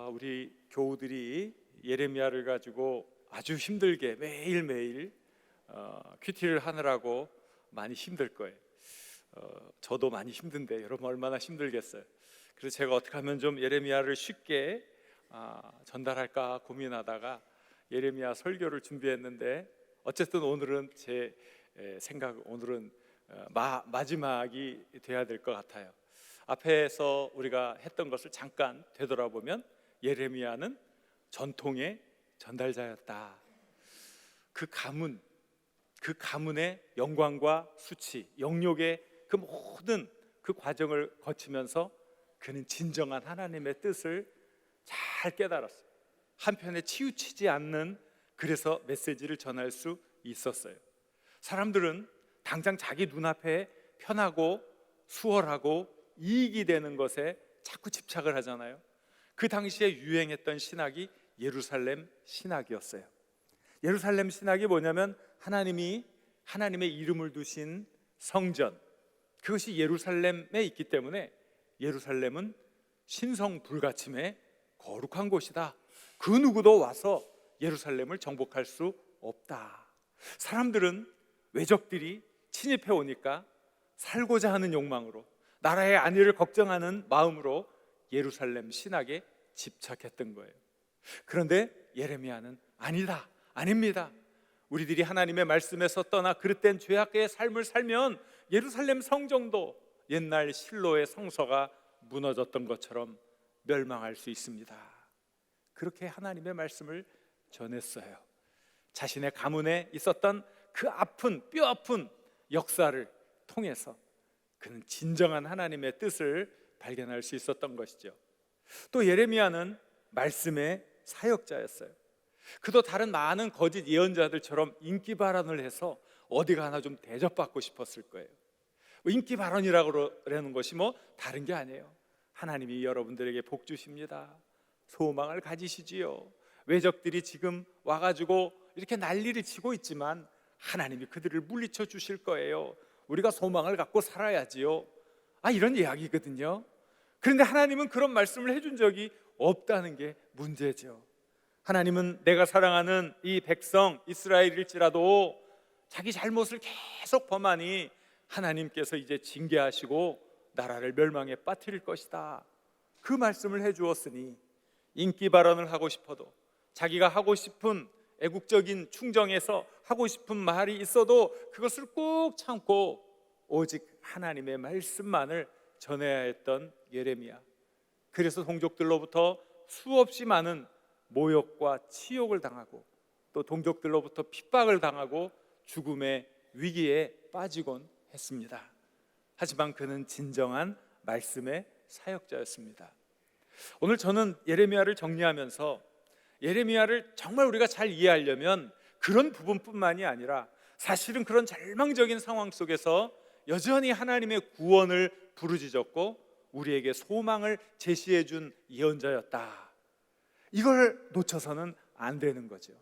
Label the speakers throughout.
Speaker 1: 우리 교우들이 예레미야를 가지고 아주 힘들게 매일매일 큐티를 하느라고 많이 힘들 거예요. 저도 많이 힘든데 여러분 얼마나 힘들겠어요. 그래서 제가 어떻게 하면 좀 예레미야를 쉽게 전달할까 고민하다가 예레미야 설교를 준비했는데, 어쨌든 오늘은 제 생각, 오늘은 마지막이 돼야 될 것 같아요. 앞에서 우리가 했던 것을 잠깐 되돌아보면 예레미야는 전통의 전달자였다. 그 가문의 영광과 수치, 영역의 그 모든 그 과정을 거치면서 그는 진정한 하나님의 뜻을 잘 깨달았어요. 한편에 치우치지 않는, 그래서 메시지를 전할 수 있었어요. 사람들은 당장 자기 눈앞에 편하고 수월하고 이익이 되는 것에 자꾸 집착을 하잖아요. 그 당시에 유행했던 신학이 예루살렘 신학이었어요. 예루살렘 신학이 뭐냐면 하나님의 이름을 두신 성전, 그것이 예루살렘에 있기 때문에 예루살렘은 신성 불가침의 거룩한 곳이다. 그 누구도 와서 예루살렘을 정복할 수 없다. 사람들은 외적들이 침입해 오니까 살고자 하는 욕망으로, 나라의 안위를 걱정하는 마음으로 예루살렘 신학에 집착했던 거예요. 그런데 예레미야는 아닙니다. 우리들이 하나님의 말씀에서 떠나 그릇된 죄악의 삶을 살면 예루살렘 성정도 옛날 실로의 성서가 무너졌던 것처럼 멸망할 수 있습니다. 그렇게 하나님의 말씀을 전했어요. 자신의 가문에 있었던 그 뼈아픈 역사를 통해서 그는 진정한 하나님의 뜻을 발견할 수 있었던 것이죠. 또 예레미야는 말씀의 사역자였어요. 그도 다른 많은 거짓 예언자들처럼 인기 발언을 해서 어디 가나 좀 대접받고 싶었을 거예요. 인기 발언이라고 그러는 것이 다른 게 아니에요. 하나님이 여러분들에게 복 주십니다. 소망을 가지시지요. 외적들이 지금 와가지고 이렇게 난리를 치고 있지만 하나님이 그들을 물리쳐 주실 거예요. 우리가 소망을 갖고 살아야지요. 이런 이야기거든요. 그런데 하나님은 그런 말씀을 해준 적이 없다는 게 문제죠. 하나님은 내가 사랑하는 이 백성 이스라엘일지라도 자기 잘못을 계속 범하니 하나님께서 이제 징계하시고 나라를 멸망에 빠뜨릴 것이다. 그 말씀을 해주었으니 인기 발언을 하고 싶어도, 자기가 하고 싶은 애국적인 충정에서 하고 싶은 말이 있어도 그것을 꾹 참고 오직 하나님의 말씀만을 전해야 했던 예레미야. 그래서 동족들로부터 수없이 많은 모욕과 치욕을 당하고 또 동족들로부터 핍박을 당하고 죽음의 위기에 빠지곤 했습니다. 하지만 그는 진정한 말씀의 사역자였습니다. 오늘 저는 예레미야를 정리하면서 예레미야를 정말 우리가 잘 이해하려면 그런 부분뿐만이 아니라 사실은 그런 절망적인 상황 속에서 여전히 하나님의 구원을 부르짖었고 우리에게 소망을 제시해 준 예언자였다. 이걸 놓쳐서는 안 되는 거죠.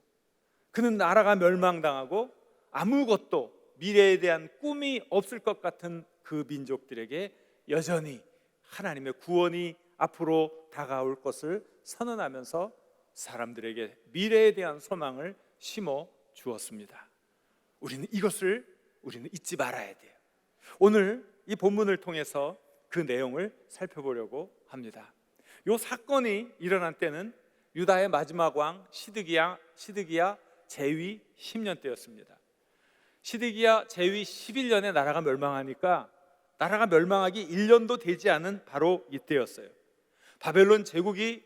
Speaker 1: 그는 나라가 멸망당하고 아무것도, 미래에 대한 꿈이 없을 것 같은 그 민족들에게 여전히 하나님의 구원이 앞으로 다가올 것을 선언하면서 사람들에게 미래에 대한 소망을 심어 주었습니다. 우리는 잊지 말아야 돼요. 오늘 이 본문을 통해서 그 내용을 살펴보려고 합니다. 이 사건이 일어난 때는 유다의 마지막 왕 시드기야 제위 10년 때였습니다. 시드기야 제위 11년에 나라가 멸망하니까 나라가 멸망하기 1년도 되지 않은 바로 이때였어요. 바벨론 제국이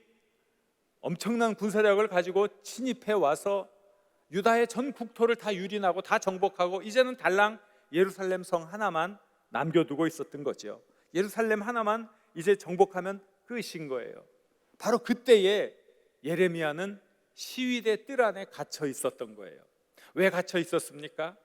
Speaker 1: 엄청난 군사력을 가지고 침입해 와서 유다의 전 국토를 다 유린하고 다 정복하고 이제는 달랑 예루살렘 성 하나만 남겨두고 있었던 거죠. 예루살렘 하나만 이제 정복하면 끝인 거예요. 바로 그때에 예레미야는 시위대 뜰 안에 갇혀 있었던 거예요. 왜 갇혀 있었습니까?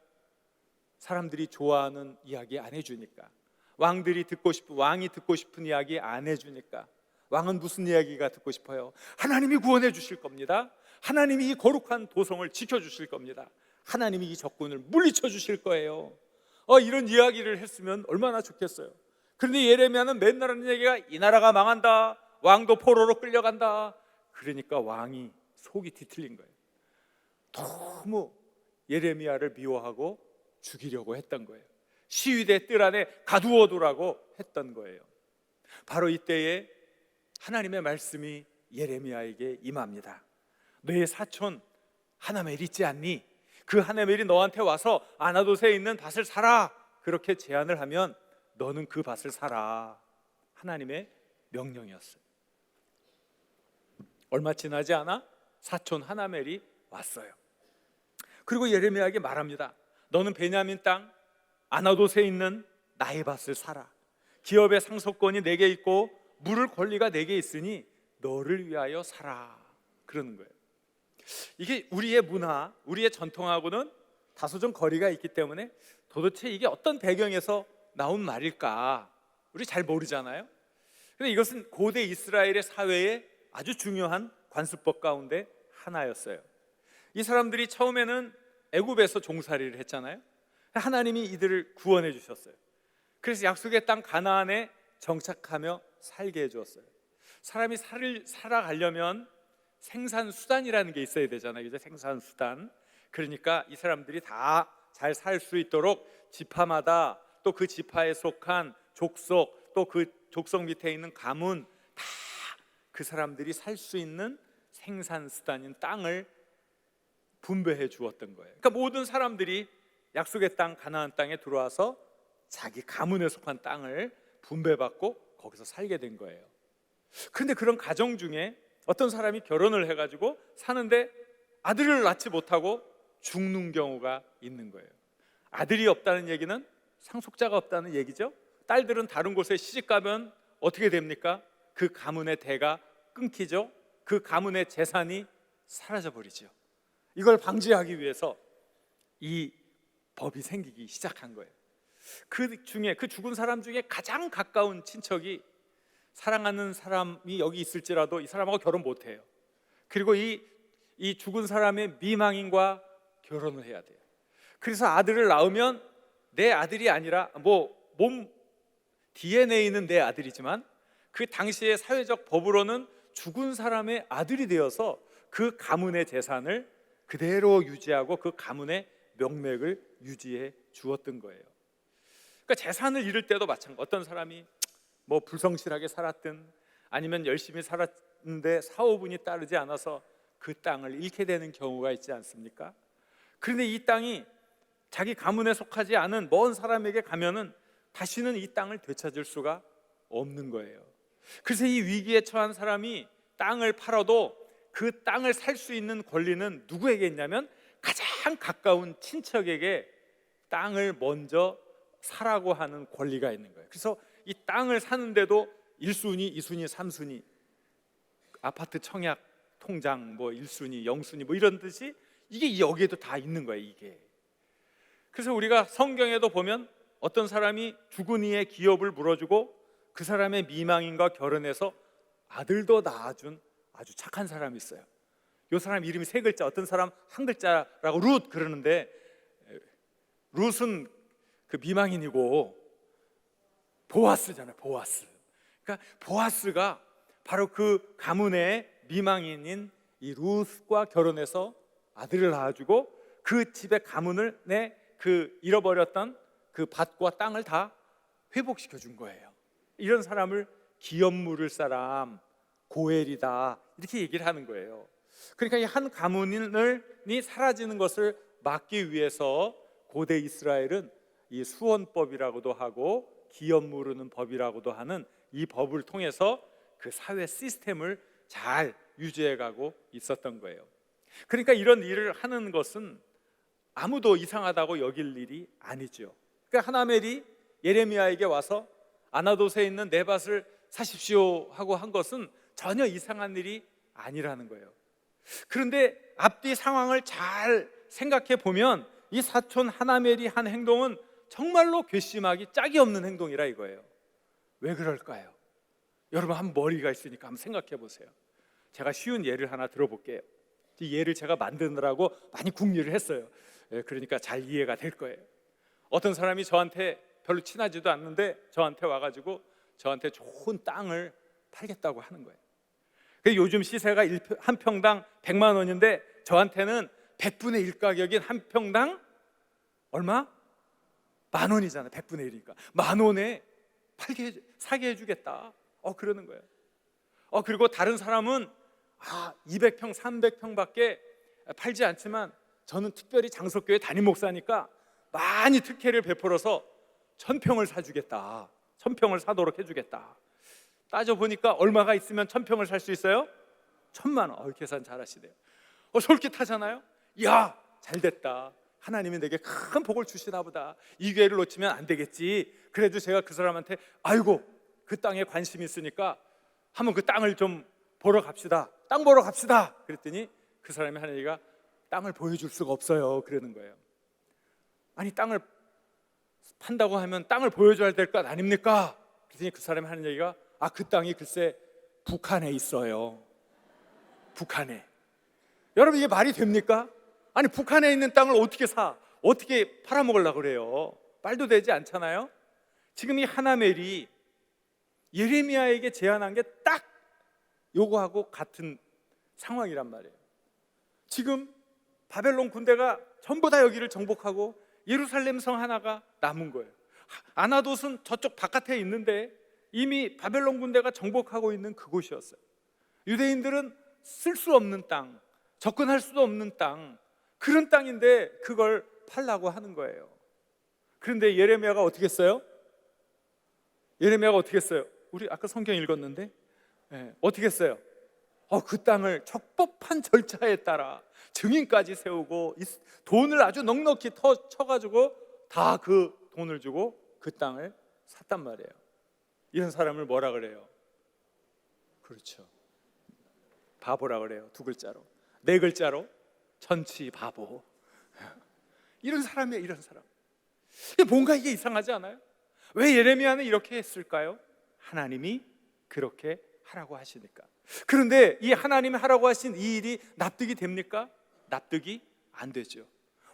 Speaker 1: 사람들이 좋아하는 이야기 안 해주니까, 왕이 듣고 싶은 이야기 안 해주니까. 왕은 무슨 이야기가 듣고 싶어요? 하나님이 구원해 주실 겁니다. 하나님이 이 거룩한 도성을 지켜주실 겁니다. 하나님이 이 적군을 물리쳐 주실 거예요. 이런 이야기를 했으면 얼마나 좋겠어요. 그런데 예레미야는 맨날 하는 얘기가 이 나라가 망한다, 왕도 포로로 끌려간다, 그러니까 왕이 속이 뒤틀린 거예요. 너무 예레미야를 미워하고 죽이려고 했던 거예요. 시위대 뜰 안에 가두어두라고 했던 거예요. 바로 이때에 하나님의 말씀이 예레미야에게 임합니다. 너의 사촌 하나멜 있지 않니? 그 하나멜이 너한테 와서 아나돗에 있는 밭을 사라, 그렇게 제안을 하면 너는 그 밭을 사라. 하나님의 명령이었어요. 얼마 지나지 않아 사촌 하나멜이 왔어요. 그리고 예레미야에게 말합니다. 너는 베냐민 땅 아나돗에 있는 나의 밭을 사라. 기업의 상속권이 내게 있고 물을 권리가 내게 있으니 너를 위하여 사라. 그러는 거예요. 이게 우리의 문화, 우리의 전통하고는 다소 좀 거리가 있기 때문에 도대체 이게 어떤 배경에서 나온 말일까 우리 잘 모르잖아요. 근데 이것은 고대 이스라엘의 사회의 아주 중요한 관습법 가운데 하나였어요. 이 사람들이 처음에는 애굽에서 종살이를 했잖아요. 하나님이 이들을 구원해 주셨어요. 그래서 약속의 땅 가나안에 정착하며 살게 해주었어요. 사람이 살아가려면 생산수단이라는 게 있어야 되잖아요. 이제 생산수단. 그러니까 이 사람들이 다 잘 살 수 있도록 지파마다 또 그 지파에 속한 족속, 또 그 족속 밑에 있는 가문, 다 그 사람들이 살 수 있는 생산수단인 땅을 분배해 주었던 거예요. 그러니까 모든 사람들이 약속의 땅 가나안 땅에 들어와서 자기 가문에 속한 땅을 분배받고 거기서 살게 된 거예요. 그런데 그런 가정 중에 어떤 사람이 결혼을 해가지고 사는데 아들을 낳지 못하고 죽는 경우가 있는 거예요. 아들이 없다는 얘기는 상속자가 없다는 얘기죠. 딸들은 다른 곳에 시집가면 어떻게 됩니까? 그 가문의 대가 끊기죠. 그 가문의 재산이 사라져버리죠. 이걸 방지하기 위해서 이 법이 생기기 시작한 거예요. 그 죽은 사람 중에 가장 가까운 친척이 사랑하는 사람이 여기 있을지라도 이 사람하고 결혼 못해요. 그리고 이 죽은 사람의 미망인과 결혼을 해야 돼요. 그래서 아들을 낳으면 내 아들이 아니라 몸 DNA는 내 아들이지만 그 당시의 사회적 법으로는 죽은 사람의 아들이 되어서 그 가문의 재산을 그대로 유지하고 그 가문의 명맥을 유지해 주었던 거예요. 그러니까 재산을 잃을 때도 마찬가지. 어떤 사람이 불성실하게 살았든 아니면 열심히 살았는데 사오분이 따르지 않아서 그 땅을 잃게 되는 경우가 있지 않습니까? 그런데 이 땅이 자기 가문에 속하지 않은 먼 사람에게 가면은 다시는 이 땅을 되찾을 수가 없는 거예요. 그래서 이 위기에 처한 사람이 땅을 팔아도 그 땅을 살 수 있는 권리는 누구에게 있냐면 가장 가까운 친척에게 땅을 먼저 사라고 하는 권리가 있는 거예요. 그래서 이 땅을 사는데도 1순위, 2순위, 3순위, 아파트 청약 통장 1순위, 0순위 이런 듯이 이게 여기에도 다 있는 거예요. 이게. 그래서 우리가 성경에도 보면 어떤 사람이 죽은 이의 기업을 물어주고 그 사람의 미망인과 결혼해서 아들도 낳아준 아주 착한 사람이 있어요. 이 사람 이름이 3글자, 어떤 사람 1글자라고 룻 그러는데, 룻은 그 미망인이고 보아스잖아요. 보아스. 그러니까 보아스가 바로 그 가문의 미망인인 이 룻과 결혼해서 아들을 낳아주고 그 집의 가문을 잃어버렸던 그 밭과 땅을 다 회복시켜 준 거예요. 이런 사람을 기업 물을 사람, 고엘이다 이렇게 얘기를 하는 거예요. 그러니까 이 한 가문이 사라지는 것을 막기 위해서 고대 이스라엘은 이 수원법이라고도 하고 기업 무르는 법이라고도 하는 이 법을 통해서 그 사회 시스템을 잘 유지해가고 있었던 거예요. 그러니까 이런 일을 하는 것은 아무도 이상하다고 여길 일이 아니죠. 그러니까 하나멜이 예레미야에게 와서 아나돗에 있는 내 밭을 사십시오 하고 한 것은 전혀 이상한 일이 아니라는 거예요. 그런데 앞뒤 상황을 잘 생각해 보면 이 사촌 하나멜이 한 행동은 정말로 괘씸하기 짝이 없는 행동이라 이거예요. 왜 그럴까요? 여러분 한번 머리가 있으니까 한번 생각해 보세요. 제가 쉬운 예를 하나 들어볼게요. 이 예를 제가 만드느라고 많이 궁리를 했어요. 그러니까 잘 이해가 될 거예요. 어떤 사람이 저한테 별로 친하지도 않는데 저한테 와가지고 저한테 좋은 땅을 팔겠다고 하는 거예요. 요즘 시세가 한 평당 100만 원인데 저한테는 100분의 1 가격인 한 평당 얼마? 10,000원이잖아. 100분의 1이니까 10,000원에 사게 해주겠다. 그러는 거예요. 그리고 다른 사람은 200평, 300평밖에 팔지 않지만 저는 특별히 장석교회 담임 목사니까 많이 특혜를 베풀어서 1,000평을 사주겠다. 1,000평을 사도록 해주겠다. 따져보니까 얼마가 있으면 1,000평을 살 수 있어요? 1,000만 원. 계산 잘하시네요. 솔깃하잖아요. 야, 잘됐다. 하나님이 내게 큰 복을 주시나 보다. 이 기회를 놓치면 안 되겠지. 그래도 제가 그 사람한테 아이고 그 땅에 관심이 있으니까 한번 그 땅을 좀 보러 갑시다. 땅 보러 갑시다. 그랬더니 그 사람이 하는 얘기가 땅을 보여줄 수가 없어요. 그러는 거예요. 아니 땅을 판다고 하면 땅을 보여줘야 될 것 아닙니까? 그랬더니 그 사람이 하는 얘기가 그 땅이 글쎄 북한에 있어요. 북한에. 여러분 이게 말이 됩니까? 아니 북한에 있는 땅을 어떻게 팔아먹으려고 그래요? 말도 되지 않잖아요. 지금 이 하나멜이 예레미야에게 제안한 게 딱 요거하고 같은 상황이란 말이에요. 지금 바벨론 군대가 전부 다 여기를 정복하고 예루살렘 성 하나가 남은 거예요. 아나돗은 저쪽 바깥에 있는데 이미 바벨론 군대가 정복하고 있는 그곳이었어요. 유대인들은 쓸 수 없는 땅, 접근할 수도 없는 땅, 그런 땅인데 그걸 팔라고 하는 거예요. 그런데 예레미야가 어떻게 했어요? 우리 아까 성경 읽었는데 어떻게 했어요? 그 땅을 적법한 절차에 따라 증인까지 세우고 돈을 아주 넉넉히 쳐가지고 다 그 돈을 주고 그 땅을 샀단 말이에요. 이런 사람을 뭐라 그래요? 그렇죠, 바보라 그래요. 2글자로, 4글자로 천치 바보. 이런 사람이에요. 이런 사람. 뭔가 이게 이상하지 않아요? 왜 예레미야는 이렇게 했을까요? 하나님이 그렇게 하라고 하시니까. 그런데 이 하나님이 하라고 하신 이 일이 납득이 됩니까? 납득이 안 되죠.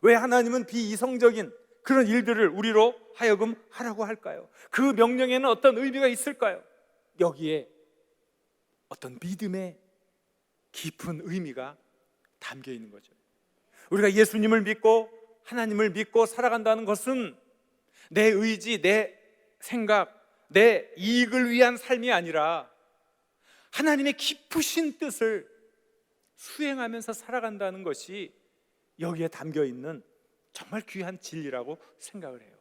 Speaker 1: 왜 하나님은 비이성적인 그런 일들을 우리로 하여금 하라고 할까요? 그 명령에는 어떤 의미가 있을까요? 여기에 어떤 믿음의 깊은 의미가 담겨 있는 거죠. 우리가 예수님을 믿고 하나님을 믿고 살아간다는 것은 내 의지, 내 생각, 내 이익을 위한 삶이 아니라 하나님의 깊으신 뜻을 수행하면서 살아간다는 것이 여기에 담겨 있는 정말 귀한 진리라고 생각을 해요.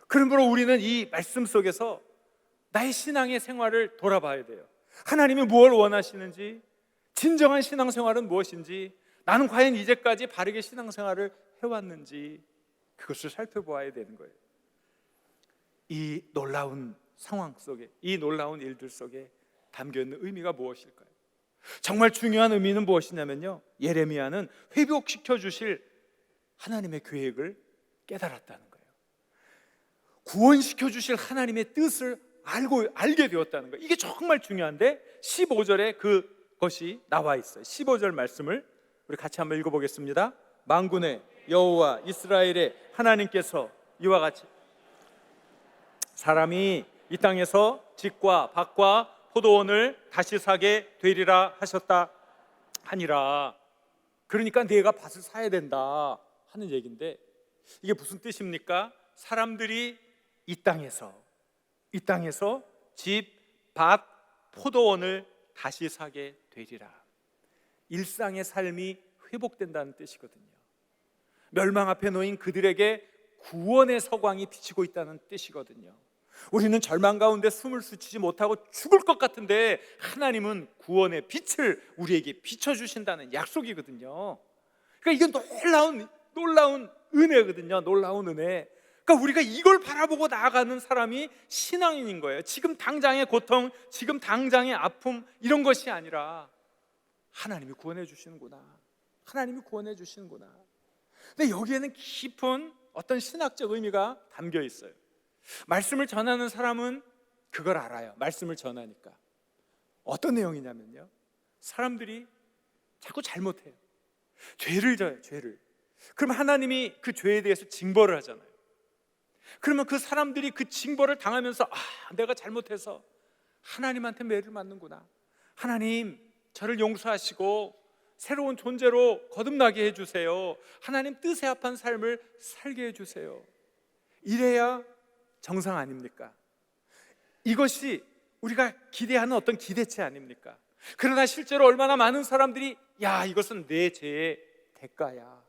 Speaker 1: 그러므로 우리는 이 말씀 속에서 나의 신앙의 생활을 돌아봐야 돼요. 하나님이 무엇을 원하시는지, 진정한 신앙생활은 무엇인지, 나는 과연 이제까지 바르게 신앙생활을 해왔는지 그것을 살펴보아야 되는 거예요. 이 놀라운 상황 속에, 이 놀라운 일들 속에 담겨있는 의미가 무엇일까요? 정말 중요한 의미는 무엇이냐면요, 예레미야는 회복시켜 주실 하나님의 계획을 깨달았다는 거예요. 구원시켜 주실 하나님의 뜻을 알게 되었다는 거예요. 이게 정말 중요한데 15절에 그것이 나와 있어요. 15절 말씀을 우리 같이 한번 읽어보겠습니다. 만군의 여호와 이스라엘의 하나님께서 이와 같이 사람이 이 땅에서 칡과 밭과 포도원을 다시 사게 되리라 하셨다 하니라. 그러니까 내가 밭을 사야 된다 하는 얘기인데, 이게 무슨 뜻입니까? 사람들이 이 땅에서 집, 밭, 포도원을 다시 사게 되리라. 일상의 삶이 회복된다는 뜻이거든요. 멸망 앞에 놓인 그들에게 구원의 서광이 비치고 있다는 뜻이거든요. 우리는 절망 가운데 숨을 쉬지 못하고 죽을 것 같은데 하나님은 구원의 빛을 우리에게 비춰주신다는 약속이거든요. 그러니까 이건 놀라운 은혜거든요. 놀라운 은혜. 그러니까 우리가 이걸 바라보고 나아가는 사람이 신앙인인 거예요. 지금 당장의 고통, 지금 당장의 아픔, 이런 것이 아니라 하나님이 구원해 주시는구나. 하나님이 구원해 주시는구나. 근데 여기에는 깊은 어떤 신학적 의미가 담겨 있어요. 말씀을 전하는 사람은 그걸 알아요. 말씀을 전하니까. 어떤 내용이냐면요, 사람들이 자꾸 잘못해요. 죄를 져요. 죄를. 그럼 하나님이 그 죄에 대해서 징벌을 하잖아요. 그러면 그 사람들이 그 징벌을 당하면서 내가 잘못해서 하나님한테 매를 맞는구나, 하나님, 저를 용서하시고 새로운 존재로 거듭나게 해주세요. 하나님 뜻에 합한 삶을 살게 해주세요. 이래야 정상 아닙니까? 이것이 우리가 기대하는 어떤 기대치 아닙니까? 그러나 실제로 얼마나 많은 사람들이 야, 이것은 내 죄의 대가야,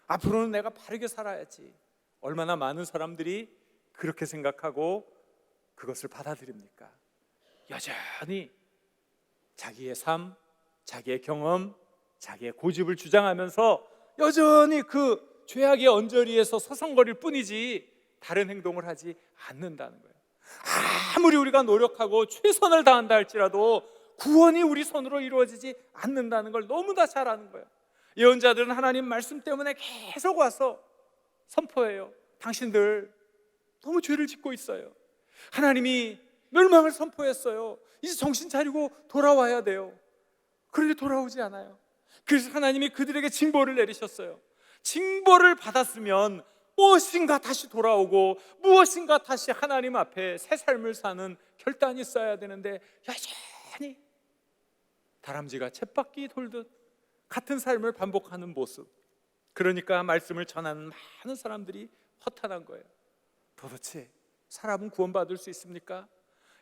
Speaker 1: 앞으로는 내가 바르게 살아야지, 얼마나 많은 사람들이 그렇게 생각하고 그것을 받아들입니까? 여전히 자기의 삶, 자기의 경험, 자기의 고집을 주장하면서 여전히 그 죄악의 언저리에서 서성거릴 뿐이지 다른 행동을 하지 않는다는 거예요. 아무리 우리가 노력하고 최선을 다한다 할지라도 구원이 우리 손으로 이루어지지 않는다는 걸 너무나 잘 아는 거예요. 예언자들은 하나님 말씀 때문에 계속 와서 선포해요. 당신들 너무 죄를 짓고 있어요. 하나님이 멸망을 선포했어요. 이제 정신 차리고 돌아와야 돼요. 그런데 돌아오지 않아요. 그래서 하나님이 그들에게 징벌을 내리셨어요. 징벌을 받았으면 무엇인가 다시 돌아오고 무엇인가 다시 하나님 앞에 새 삶을 사는 결단이 있어야 되는데 여전히 다람쥐가 쳇바퀴 돌듯 같은 삶을 반복하는 모습. 그러니까 말씀을 전하는 많은 사람들이 허탄한 거예요. 도대체 사람은 구원받을 수 있습니까?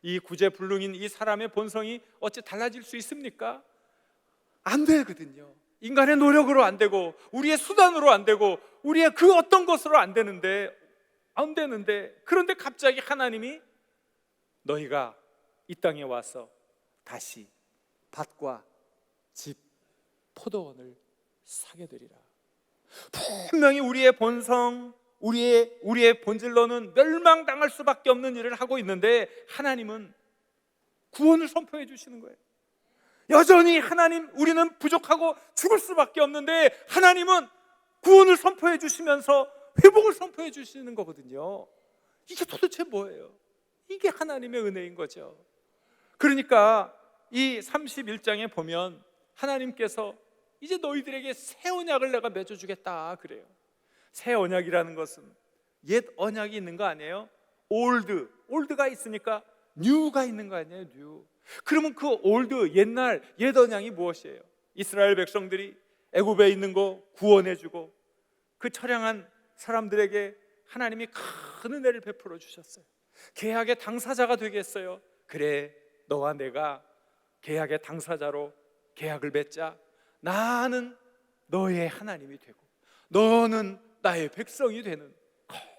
Speaker 1: 이 구제불능인 이 사람의 본성이 어찌 달라질 수 있습니까? 안 되거든요. 인간의 노력으로 안 되고 우리의 수단으로 안 되고 우리의 그 어떤 것으로 안 되는데 그런데 갑자기 하나님이 너희가 이 땅에 와서 다시 밭과 집, 포도원을 사게 되리라. 분명히 우리의 본성, 우리의 본질로는 멸망당할 수밖에 없는 일을 하고 있는데 하나님은 구원을 선포해 주시는 거예요. 여전히 하나님, 우리는 부족하고 죽을 수밖에 없는데 하나님은 구원을 선포해 주시면서 회복을 선포해 주시는 거거든요. 이게 도대체 뭐예요? 이게 하나님의 은혜인 거죠. 그러니까 이 31장에 보면 하나님께서 이제 너희들에게 새 언약을 내가 맺어주겠다 그래요. 새 언약이라는 것은 옛 언약이 있는 거 아니에요? 올드가 있으니까 뉴가 있는 거 아니에요? 뉴. 그러면 그 올드, 옛날 옛 언약이 무엇이에요? 이스라엘 백성들이 애굽에 있는 거 구원해주고 그 처량한 사람들에게 하나님이 큰 은혜를 베풀어 주셨어요. 계약의 당사자가 되게 했어요. 그래, 너와 내가 계약의 당사자로 계약을 맺자. 나는 너의 하나님이 되고 너는 나의 백성이 되는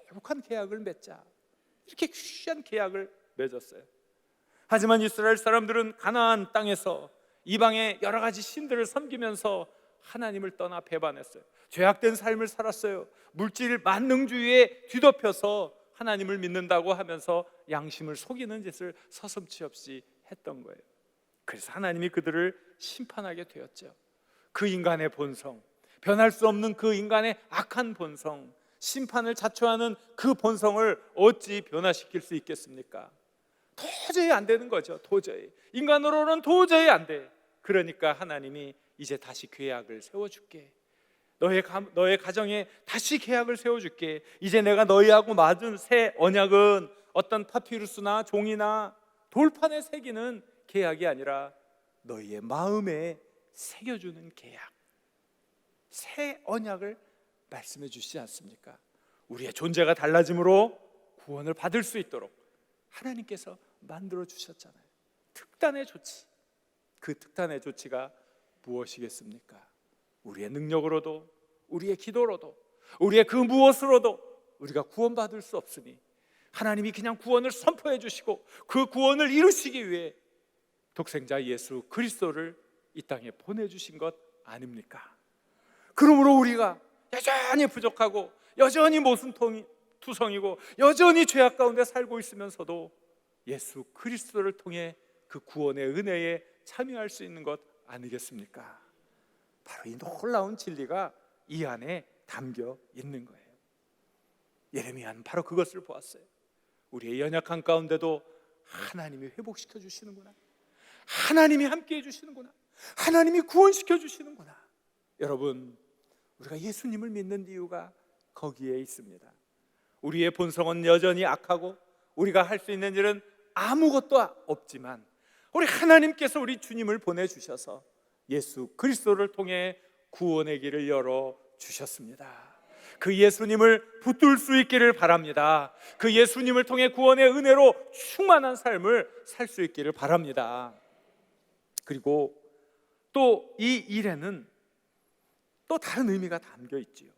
Speaker 1: 거룩한 계약을 맺자. 이렇게 귀한 계약을 맺었어요. 하지만 이스라엘 사람들은 가나안 땅에서 이방의 여러 가지 신들을 섬기면서 하나님을 떠나 배반했어요. 죄악된 삶을 살았어요. 물질 만능주의에 뒤덮여서 하나님을 믿는다고 하면서 양심을 속이는 짓을 서슴지 없이 했던 거예요. 그래서 하나님이 그들을 심판하게 되었죠. 그 인간의 본성, 변할 수 없는 그 인간의 악한 본성, 심판을 자초하는 그 본성을 어찌 변화시킬 수 있겠습니까? 도저히 안 되는 거죠. 도저히 인간으로는 도저히 안 돼. 그러니까 하나님이 이제 다시 계약을 세워줄게. 너의 가정에 다시 계약을 세워줄게. 이제 내가 너희하고 맺은 새 언약은 어떤 파피루스나 종이나 돌판에 새기는 계약이 아니라 너희의 마음에 새겨주는 계약, 새 언약을 말씀해 주시지 않습니까? 우리의 존재가 달라짐으로 구원을 받을 수 있도록 하나님께서 만들어 주셨잖아요. 특단의 조치. 그 특단의 조치가 무엇이겠습니까? 우리의 능력으로도, 우리의 기도로도, 우리의 그 무엇으로도 우리가 구원받을 수 없으니 하나님이 그냥 구원을 선포해 주시고 그 구원을 이루시기 위해 독생자 예수 그리스도를 이 땅에 보내주신 것 아닙니까? 그러므로 우리가 여전히 부족하고 여전히 모순투성이고 여전히 죄악 가운데 살고 있으면서도 예수 그리스도를 통해 그 구원의 은혜에 참여할 수 있는 것 아니겠습니까? 바로 이 놀라운 진리가 이 안에 담겨 있는 거예요. 예레미야는 바로 그것을 보았어요. 우리의 연약한 가운데도 하나님이 회복시켜 주시는구나, 하나님이 함께 해주시는구나, 하나님이 구원시켜 주시는구나. 여러분, 우리가 예수님을 믿는 이유가 거기에 있습니다. 우리의 본성은 여전히 악하고 우리가 할 수 있는 일은 아무것도 없지만 우리 하나님께서 우리 주님을 보내주셔서 예수 그리스도를 통해 구원의 길을 열어 주셨습니다. 그 예수님을 붙들 수 있기를 바랍니다. 그 예수님을 통해 구원의 은혜로 충만한 삶을 살 수 있기를 바랍니다. 그리고 또 이 일에는 또 다른 의미가 담겨 있지요.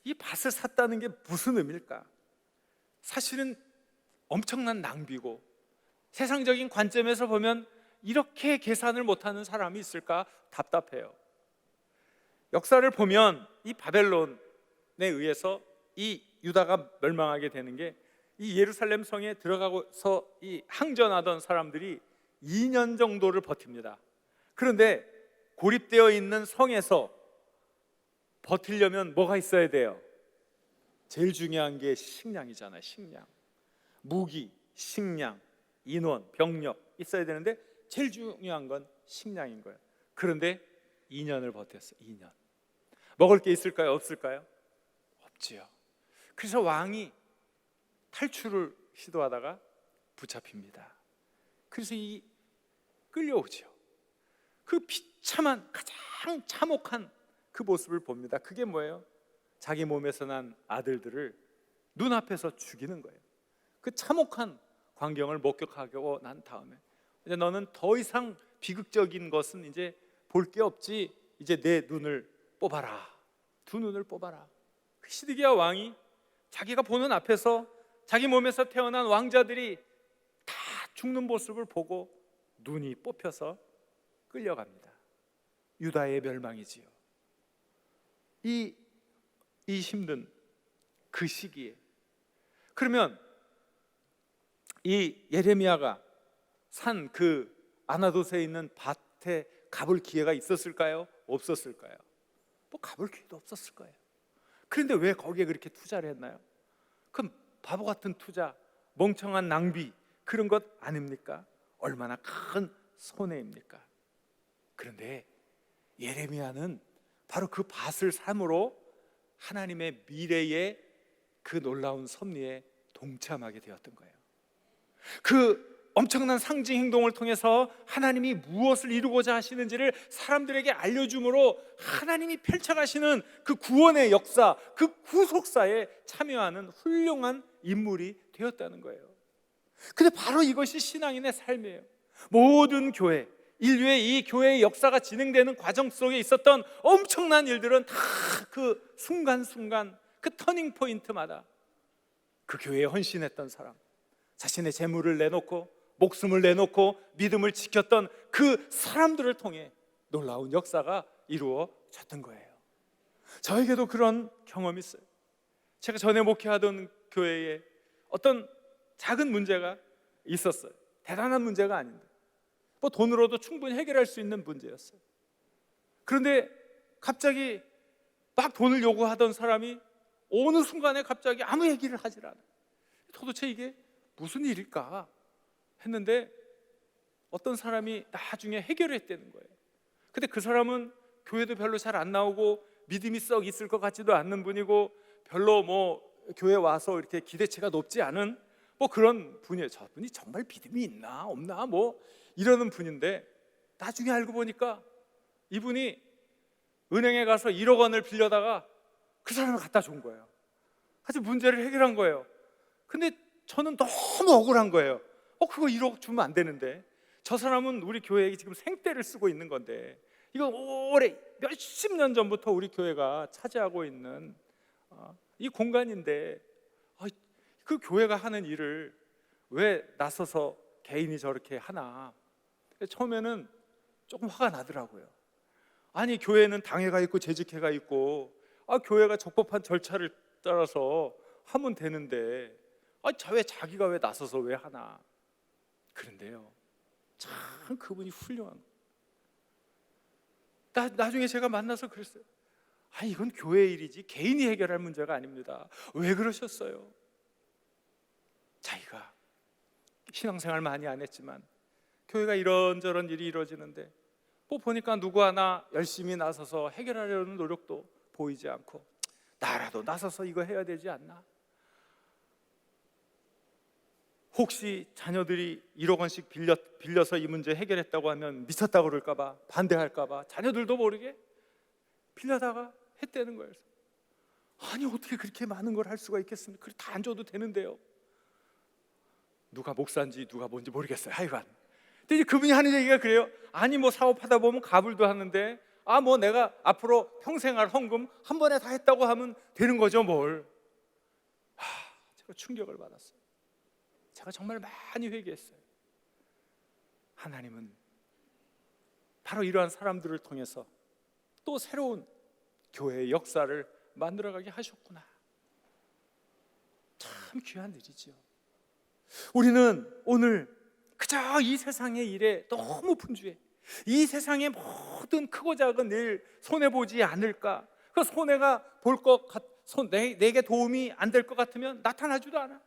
Speaker 1: 이 밭을 샀다는 게 무슨 의미일까? 사실은 엄청난 낭비고, 세상적인 관점에서 보면 이렇게 계산을 못하는 사람이 있을까 답답해요. 역사를 보면 이 바벨론에 의해서 이 유다가 멸망하게 되는 게, 이 예루살렘 성에 들어가서 이 항전하던 사람들이 2년 정도를 버팁니다. 그런데 고립되어 있는 성에서 버티려면 뭐가 있어야 돼요? 제일 중요한 게 식량이잖아요. 식량, 무기, 식량, 인원, 병력 있어야 되는데 제일 중요한 건 식량인 거예요. 그런데 2년을 버텼어요. 2년. 먹을 게 있을까요? 없을까요? 없지요. 그래서 왕이 탈출을 시도하다가 붙잡힙니다. 그래서 이 끌려오죠. 그 비참한, 가장 참혹한 그 모습을 봅니다. 그게 뭐예요? 자기 몸에서 난 아들들을 눈앞에서 죽이는 거예요. 그 참혹한 광경을 목격하고 난 다음에 이제 너는 더 이상 비극적인 것은 이제 볼 게 없지, 이제 내 눈을 뽑아라. 두 눈을 뽑아라. 그 시드기야 왕이 자기가 보는 앞에서 자기 몸에서 태어난 왕자들이 다 죽는 모습을 보고 눈이 뽑혀서 끌려갑니다. 유다의 멸망이지요. 이 힘든 그 시기에, 그러면 이 예레미야가 산 그 아나돗에 있는 밭에 가볼 기회가 있었을까요? 없었을까요? 뭐 가볼 기회도 없었을 거예요. 그런데 왜 거기에 그렇게 투자를 했나요? 그럼 바보 같은 투자, 멍청한 낭비, 그런 것 아닙니까? 얼마나 큰 손해입니까? 그런데 예레미야는 바로 그 밭을 삼으로 하나님의 미래의 그 놀라운 섭리에 동참하게 되었던 거예요. 그 엄청난 상징 행동을 통해서 하나님이 무엇을 이루고자 하시는지를 사람들에게 알려줌으로 하나님이 펼쳐가시는 그 구원의 역사, 그 구속사에 참여하는 훌륭한 인물이 되었다는 거예요. 근데 바로 이것이 신앙인의 삶이에요. 모든 교회, 인류의 이 교회의 역사가 진행되는 과정 속에 있었던 엄청난 일들은 다 그 순간순간, 그 터닝 포인트마다 그 교회에 헌신했던 사람, 자신의 재물을 내놓고 목숨을 내놓고 믿음을 지켰던 그 사람들을 통해 놀라운 역사가 이루어졌던 거예요. 저에게도 그런 경험이 있어요. 제가 전에 목회하던 교회에 어떤 작은 문제가 있었어요. 대단한 문제가 아닌데 뭐 돈으로도 충분히 해결할 수 있는 문제였어요. 그런데 갑자기 막 돈을 요구하던 사람이 어느 순간에 갑자기 아무 얘기를 하질 않아요. 도대체 이게 무슨 일일까 했는데 어떤 사람이 나중에 해결했다는 거예요. 근데 그 사람은 교회도 별로 잘 안 나오고 믿음이 썩 있을 것 같지도 않는 분이고 별로 뭐 교회 와서 이렇게 기대치가 높지 않은 뭐 그런 분이에요. 저분이 정말 믿음이 있나 없나 뭐 이러는 분인데, 나중에 알고 보니까 이분이 은행에 가서 1억 원을 빌려다가 그 사람을 갖다 준 거예요. 아주 문제를 해결한 거예요. 근데 저는 너무 억울한 거예요. 그거 1억 주면 안 되는데, 저 사람은 우리 교회에 지금 생떼를 쓰고 있는 건데, 이거 오래 몇십 년 전부터 우리 교회가 차지하고 있는 이 공간인데 그 교회가 하는 일을 왜 나서서 개인이 저렇게 하나. 처음에는 조금 화가 나더라고요. 아니 교회는 당회가 있고 재직회가 있고 교회가 적법한 절차를 따라서 하면 되는데 왜 자기가 왜 나서서 왜 하나. 그런데요, 참 그분이 훌륭한. 나중에 제가 만나서 그랬어요. 이건 교회의 일이지 개인이 해결할 문제가 아닙니다. 왜 그러셨어요? 자기가 신앙생활 많이 안 했지만 교회가 이런저런 일이 이루어지는데 뭐 보니까 누구 하나 열심히 나서서 해결하려는 노력도 보이지 않고, 나라도 나서서 이거 해야 되지 않나. 혹시 자녀들이 1억 원씩 빌려서 이 문제 해결했다고 하면 미쳤다고 그럴까 봐, 반대할까 봐 자녀들도 모르게 빌려다가 했다는 거예요. 아니 어떻게 그렇게 많은 걸 할 수가 있겠습니까? 그래 다 안 줘도 되는데요. 누가 목사인지 누가 뭔지 모르겠어요. 하여간 근데 이제 그분이 하는 얘기가 그래요. 아니 뭐 사업하다 보면 가불도 하는데 뭐 내가 앞으로 평생 할 헌금 한 번에 다 했다고 하면 되는 거죠 뭘. 제가 충격을 받았어요. 제가 정말 많이 회개했어요. 하나님은 바로 이러한 사람들을 통해서 또 새로운 교회의 역사를 만들어가게 하셨구나. 참 귀한 일이지요. 우리는 오늘 그저 이 세상의 일에 너무 분주해. 이 세상의 모든 크고 작은 일 손해보지 않을까. 그 손해가 내게 도움이 안 될 것 같으면 나타나지도 않아.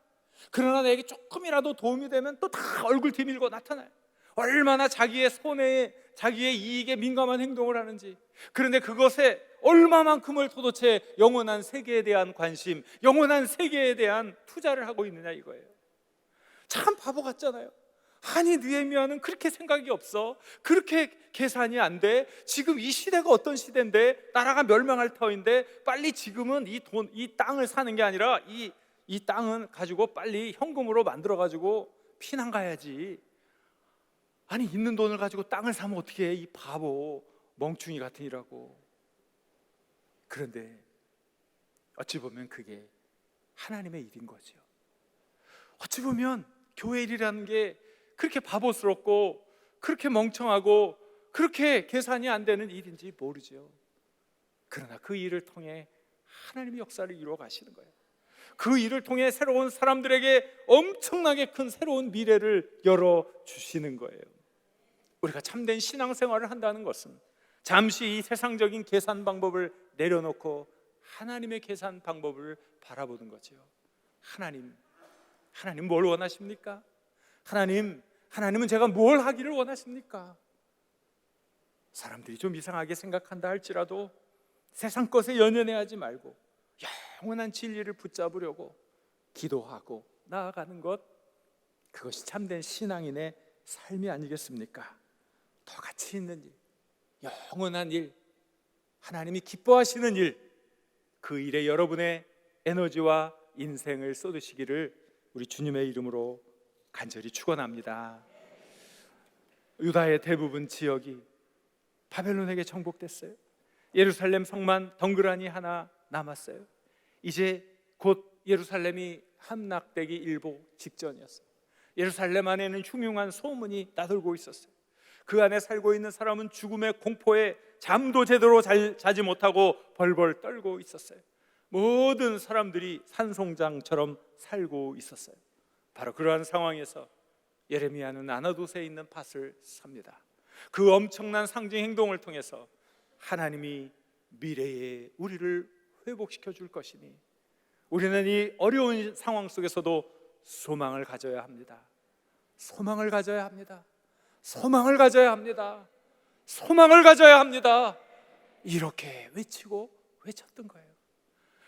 Speaker 1: 그러나 내게 조금이라도 도움이 되면 또 다 얼굴 디밀고 나타나요. 얼마나 자기의 손해에, 자기의 이익에 민감한 행동을 하는지. 그런데 그것에 얼마만큼을 도대체 영원한 세계에 대한 관심, 영원한 세계에 대한 투자를 하고 있느냐 이거예요. 참 바보 같잖아요. 아니 느헤미야는 그렇게 생각이 없어. 그렇게 계산이 안 돼. 지금 이 시대가 어떤 시대인데, 나라가 멸망할 터인데 빨리 지금은 이 땅을 사는 게 아니라 이 땅은 가지고 빨리 현금으로 만들어 가지고 피난 가야지. 아니 있는 돈을 가지고 땅을 사면 어떻게 해, 이 바보 멍충이 같으니라고. 그런데 어찌 보면 그게 하나님의 일인 거죠. 어찌 보면 교회 일이라는 게 그렇게 바보스럽고 그렇게 멍청하고 그렇게 계산이 안 되는 일인지 모르죠. 그러나 그 일을 통해 하나님의 역사를 이루어 가시는 거예요. 그 일을 통해 새로운 사람들에게 엄청나게 큰 새로운 미래를 열어주시는 거예요. 우리가 참된 신앙생활을 한다는 것은 잠시 이 세상적인 계산 방법을 내려놓고 하나님의 계산 방법을 바라보는 거죠. 하나님 뭘 원하십니까? 하나님은 제가 뭘 하기를 원하십니까? 사람들이 좀 이상하게 생각한다 할지라도 세상 것에 연연해하지 말고 영원한 진리를 붙잡으려고 기도하고 나아가는 것, 그것이 참된 신앙인의 삶이 아니겠습니까? 더 가치 있는 일, 영원한 일, 하나님이 기뻐하시는 일, 그 일에 여러분의 에너지와 인생을 쏟으시기를 우리 주님의 이름으로 간절히 축원합니다. 유다의 대부분 지역이 바벨론에게 정복됐어요. 예루살렘 성만 덩그러니 하나 남았어요. 이제 곧 예루살렘이 함락되기 일보 직전이었어요. 예루살렘 안에는 흉흉한 소문이 나돌고 있었어요. 그 안에 살고 있는 사람은 죽음의 공포에 잠도 제대로 자지 못하고 벌벌 떨고 있었어요. 모든 사람들이 산송장처럼 살고 있었어요. 바로 그러한 상황에서 예레미야는 아나돗에 있는 밭을 삽니다. 그 엄청난 상징 행동을 통해서 하나님이 미래에 우리를 회복시켜 줄 것이니 우리는 이 어려운 상황 속에서도 소망을 가져야 합니다. 소망을 가져야 합니다. 소망을 가져야 합니다. 소망을 가져야 합니다. 이렇게 외쳤던 거예요.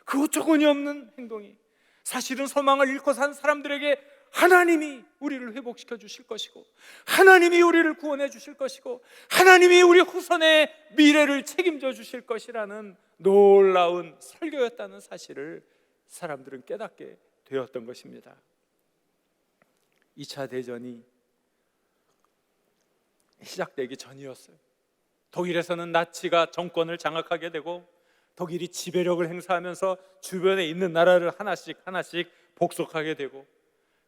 Speaker 1: 그 어처구니 없는 행동이 사실은 소망을 잃고 산 사람들에게 하나님이 우리를 회복시켜 주실 것이고, 하나님이 우리를 구원해 주실 것이고, 하나님이 우리 후손의 미래를 책임져 주실 것이라는 놀라운 설교였다는 사실을 사람들은 깨닫게 되었던 것입니다. 2차 대전이 시작되기 전이었어요. 독일에서는 나치가 정권을 장악하게 되고 독일이 지배력을 행사하면서 주변에 있는 나라를 하나씩 복속하게 되고,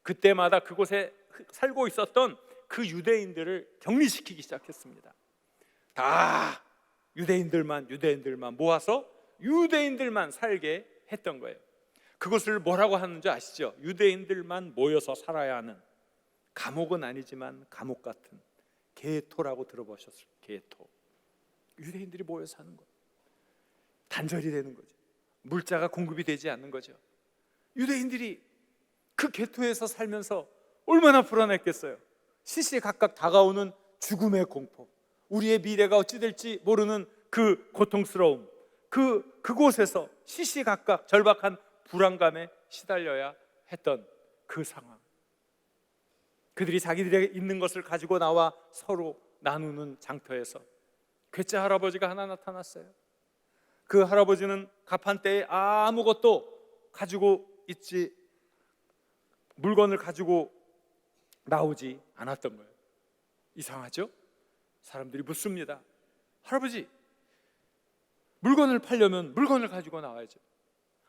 Speaker 1: 그때마다 그곳에 살고 있었던 그 유대인들을 격리시키기 시작했습니다. 다 유대인들만 모아서 유대인들만 살게 했던 거예요. 그것을 뭐라고 하는지 아시죠? 유대인들만 모여서 살아야 하는, 감옥은 아니지만 감옥 같은 게토라고 들어보셨어요? 게토. 유대인들이 모여 사는 거예요. 단절이 되는 거죠. 물자가 공급이 되지 않는 거죠. 유대인들이 그 게토에서 살면서 얼마나 불안했겠어요. 시시각각 다가오는 죽음의 공포, 우리의 미래가 어찌 될지 모르는 그 고통스러움, 그곳에서 시시각각 절박한 불안감에 시달려야 했던 그 상황. 그들이 자기들에게 있는 것을 가지고 나와 서로 나누는 장터에서 괴짜 할아버지가 하나 나타났어요. 그 할아버지는 갑한 때에 아무것도 가지고 있지, 물건을 가지고 나오지 않았던 거예요. 이상하죠? 사람들이 묻습니다. 할아버지, 물건을 팔려면 물건을 가지고 나와야죠.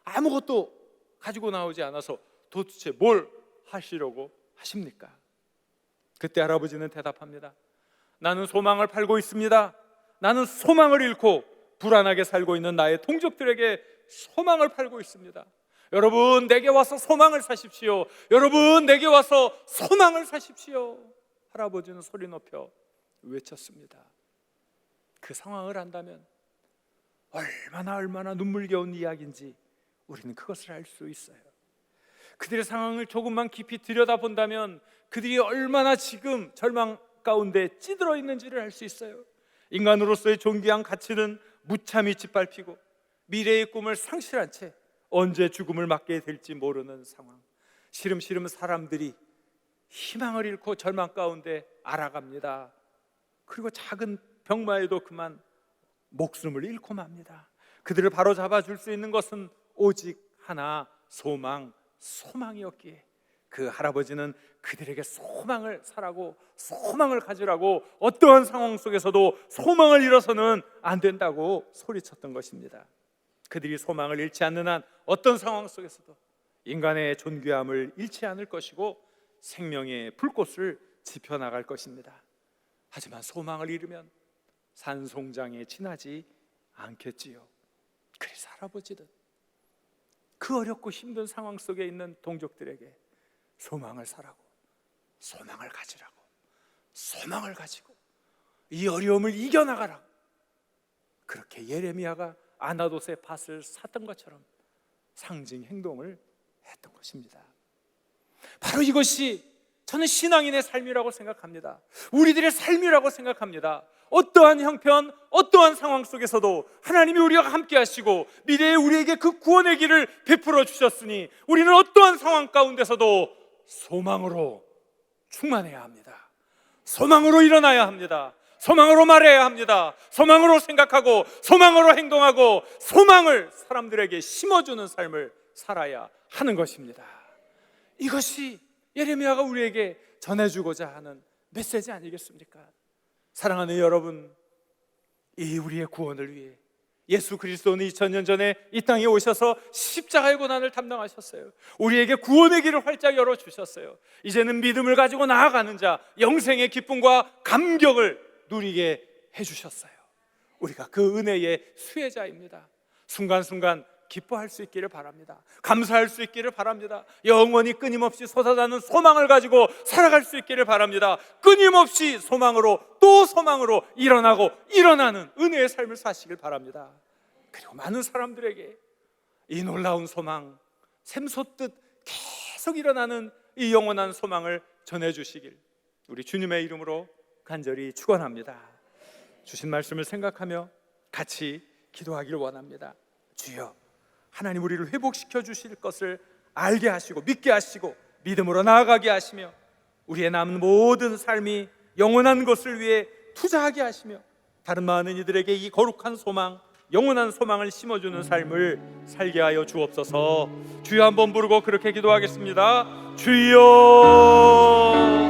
Speaker 1: 아무것도 가지고 나오지 않아서 도대체 뭘 하시려고 하십니까? 그때 할아버지는 대답합니다. 나는 소망을 팔고 있습니다. 나는 소망을 잃고 불안하게 살고 있는 나의 동족들에게 소망을 팔고 있습니다. 여러분, 내게 와서 소망을 사십시오. 여러분, 내게 와서 소망을 사십시오. 할아버지는 소리 높여 외쳤습니다. 그 상황을 안다면 얼마나 눈물겨운 이야기인지 우리는 그것을 알 수 있어요. 그들의 상황을 조금만 깊이 들여다본다면 그들이 얼마나 지금 절망 가운데 찌들어 있는지를 알 수 있어요. 인간으로서의 존귀한 가치는 무참히 짓밟히고 미래의 꿈을 상실한 채 언제 죽음을 맞게 될지 모르는 상황. 시름시름 사람들이 희망을 잃고 절망 가운데 알아갑니다. 그리고 작은 병마에도 그만 목숨을 잃고 맙니다. 그들을 바로잡아 줄 수 있는 것은 오직 하나, 소망이었기에 그 할아버지는 그들에게 소망을 사라고, 소망을 가지라고, 어떠한 상황 속에서도 소망을 잃어서는 안 된다고 소리쳤던 것입니다. 그들이 소망을 잃지 않는 한 어떤 상황 속에서도 인간의 존귀함을 잃지 않을 것이고 생명의 불꽃을 지펴나갈 것입니다. 하지만 소망을 잃으면 산송장에 지나지 않겠지요. 그래서 할아버지는 그 어렵고 힘든 상황 속에 있는 동족들에게 소망을 사라고, 소망을 가지라고, 소망을 가지고 이 어려움을 이겨나가라고, 그렇게 예레미야가 아나돗의 밭을 샀던 것처럼 상징 행동을 했던 것입니다. 바로 이것이 저는 신앙인의 삶이라고 생각합니다. 우리들의 삶이라고 생각합니다. 어떠한 형편, 어떠한 상황 속에서도 하나님이 우리와 함께 하시고 미래에 우리에게 그 구원의 길을 베풀어 주셨으니 우리는 어떠한 상황 가운데서도 소망으로 충만해야 합니다. 소망으로 일어나야 합니다. 소망으로 말해야 합니다. 소망으로 생각하고 소망으로 행동하고 소망을 사람들에게 심어주는 삶을 살아야 하는 것입니다. 이것이 예레미야가 우리에게 전해주고자 하는 메시지 아니겠습니까? 사랑하는 여러분, 이 우리의 구원을 위해 예수 그리스도는 2000년 전에 이 땅에 오셔서 십자가의 고난을 담당하셨어요. 우리에게 구원의 길을 활짝 열어주셨어요. 이제는 믿음을 가지고 나아가는 자, 영생의 기쁨과 감격을 누리게 해주셨어요. 우리가 그 은혜의 수혜자입니다. 순간순간 기뻐할 수 있기를 바랍니다. 감사할 수 있기를 바랍니다. 영원히 끊임없이 솟아나는 소망을 가지고 살아갈 수 있기를 바랍니다. 끊임없이 소망으로 또 소망으로 일어나고 일어나는 은혜의 삶을 사시길 바랍니다. 그리고 많은 사람들에게 이 놀라운 소망, 샘솟듯 계속 일어나는 이 영원한 소망을 전해주시길 우리 주님의 이름으로 간절히 축원합니다. 주신 말씀을 생각하며 같이 기도하기를 원합니다. 주여, 하나님 우리를 회복시켜 주실 것을 알게 하시고 믿게 하시고 믿음으로 나아가게 하시며 우리의 남은 모든 삶이 영원한 것을 위해 투자하게 하시며 다른 많은 이들에게 이 거룩한 소망, 영원한 소망을 심어주는 삶을 살게 하여 주옵소서. 주여 한번 부르고 그렇게 기도하겠습니다. 주여.